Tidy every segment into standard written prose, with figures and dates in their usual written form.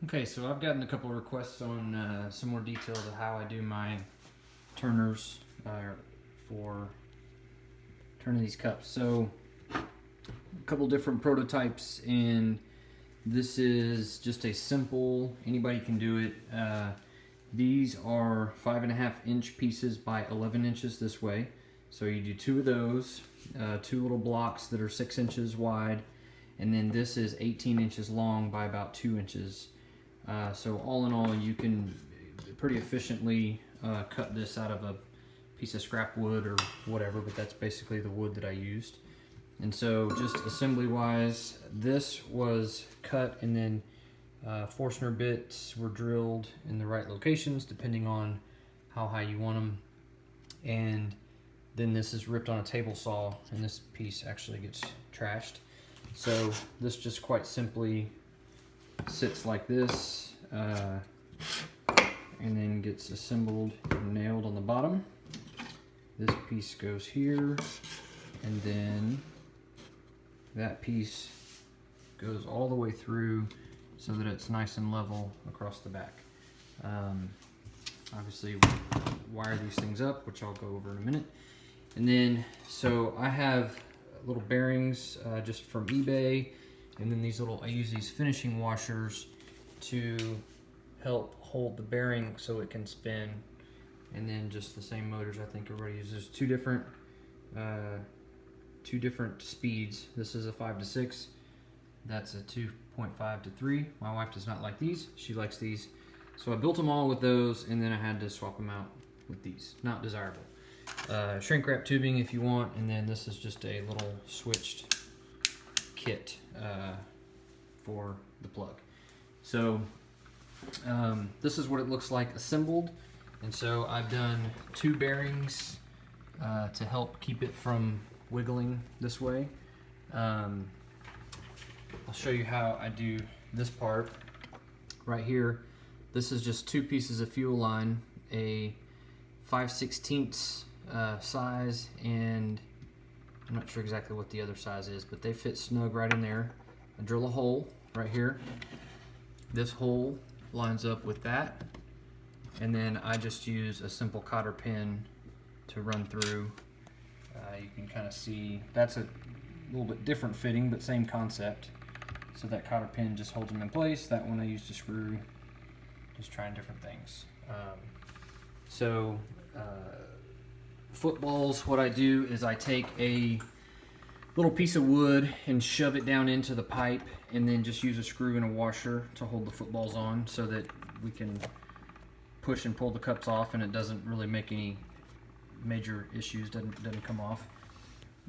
Okay, so I've gotten a couple of requests on some more details of how I do my turners for turning these cups. So a couple different prototypes, and this is just a simple, anybody can do it. These are 5.5-inch pieces by 11 inches this way. So you do two of those, two little blocks that are 6 inches wide, and then this is 18 inches long by about 2 inches. So all in all, you can pretty efficiently cut this out of a piece of scrap wood or whatever, but that's basically the wood that I used. And so just assembly wise, this was cut, and then Forstner bits were drilled in the right locations depending on how high you want them. And then this is ripped on a table saw, and this piece actually gets trashed. So this just quite simply sits like this, and then gets assembled and nailed on the bottom. This piece goes here, and then that piece goes all the way through so that it's nice and level across the back. Obviously we wire these things up, which I'll go over in a minute. And then, so I have little bearings just from eBay, and then these little, I use these finishing washers to help hold the bearing so it can spin. And then just the same motors I think everybody uses. Two different speeds. This is a 5 to 6. That's a 2.5 to 3. My wife does not like these. She likes these. So I built them all with those, and then I had to swap them out with these. Not desirable. Shrink wrap tubing if you want, and then this is just a little switched kit for the plug. So this is what it looks like assembled. And so I've done two bearings to help keep it from wiggling this way. I'll show you how I do this part right here. This is just two pieces of fuel line, a 5/16 size, and I'm not sure exactly what the other size is, but they fit snug right in there. I drill a hole right here. This hole lines up with that, and then I just use a simple cotter pin to run through. You can kind of see that's a little bit different fitting, but same concept. So that cotter pin just holds them in place. That one I used a screw, just trying different things. Footballs, what I do is I take a little piece of wood and shove it down into the pipe, and then just use a screw and a washer to hold the footballs on so that we can push and pull the cups off, and it doesn't really make any major issues, doesn't come off.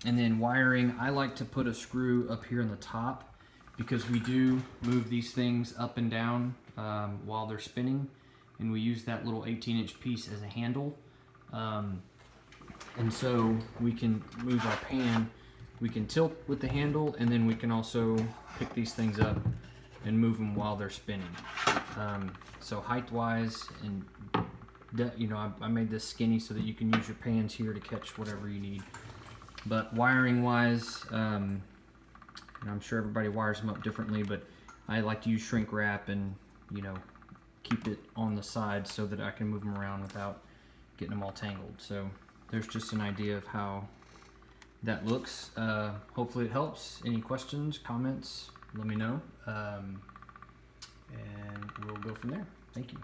And then wiring, I like to put a screw up here in the top because we do move these things up and down while they're spinning, and we use that little 18-inch piece as a handle. And so we can move our pan, we can tilt with the handle, and then we can also pick these things up and move them while they're spinning. So height wise, and you know, I made this skinny so that you can use your pans here to catch whatever you need. But wiring wise, I'm sure everybody wires them up differently, but I like to use shrink wrap and, you know, keep it on the side so that I can move them around without getting them all tangled. So there's just an idea of how that looks. Hopefully it helps. Any questions, comments, let me know. And we'll go from there. Thank you.